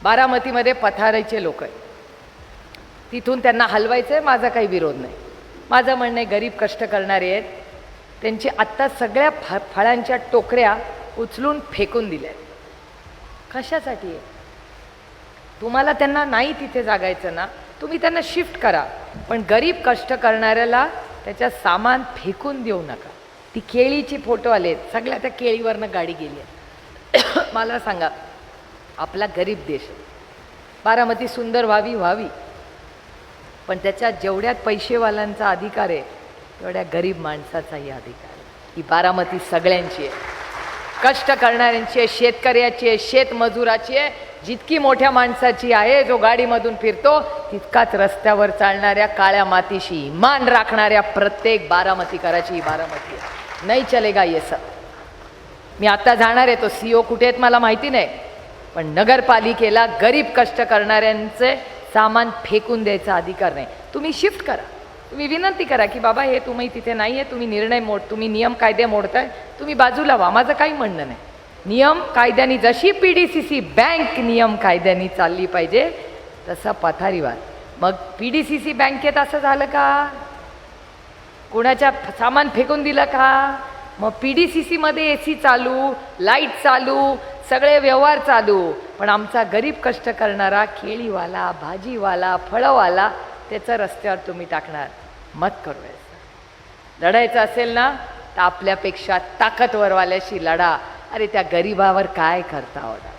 बारामतीमध्ये पथारीचे लोक आहेत, तिथून त्यांना हलवायचं आहे, माझा काही विरोध नाही. माझं म्हणणं आहे गरीब कष्ट करणारे आहेत, त्यांची आत्ता सगळ्या फळांच्या टोकऱ्या उचलून फेकून दिल्या आहेत. कशासाठी आहे? तुम्हाला त्यांना नाही तिथे जागायचं ना, तुम्ही त्यांना शिफ्ट करा, पण गरीब कष्ट करणाऱ्याला त्याच्या सामान फेकून देऊ नका. ती केळीचे फोटो आलेत, सगळ्या त्या केळीवरनं गाडी गेली आहे. मला सांगा, आपला गरीब देश आहे, बारामती सुंदर व्हावी, पण त्याच्यात जेवढ्यात पैसेवाल्यांचा अधिकार आहे तेवढ्या गरीब माणसाचाही अधिकार आहे. ही बारामती सगळ्यांची आहे, कष्ट करणाऱ्यांची आहे, शेतकऱ्याची आहे, शेतमजुराची आहे. जितकी मोठ्या माणसाची आहे, जो गाडीमधून फिरतो, तितकाच रस्त्यावर चालणाऱ्या काळ्या मातीशी इमान राखणाऱ्या प्रत्येक बारामतीकराची ही बारामती आहे. नाही चलेगा ये सब. मी आता जाणार आहे, तो CEO कुठे आहेत मला माहिती नाही, पण नगरपालिकेला गरीब कष्ट करणाऱ्यांचे सामान फेकून द्यायचा अधिकार नाही. तुम्ही शिफ्ट करा, तुम्ही विनंती करा की बाबा हे तुम्ही तिथे नाही आहे, तुम्ही निर्णय तुम्ही नियम कायदे मोडताय, तुम्ही बाजूला व्हा. माझं काही म्हणणं नाही. नियम कायद्यानी जशी PDCC बँक नियम कायद्यानी चालली पाहिजे तसा पथारीवाद. मग PDCC बँकेत असं झालं का? कुणाच्या सामान फेकून दिलं का? मग PDCC मध्ये AC चालू, लाईट चालू, सगळे व्यवहार चालू, पण आमचा गरीब कष्ट करणारा केळीवाला, भाजीवाला, फळवाला त्याचं रस्त्यावर तुम्ही टाकणार. मत करूयाचं. लढायचं असेल ना तर आपल्यापेक्षा ताकदवरवाल्याशी लढा. अरे त्या गरीबावर काय करता होता?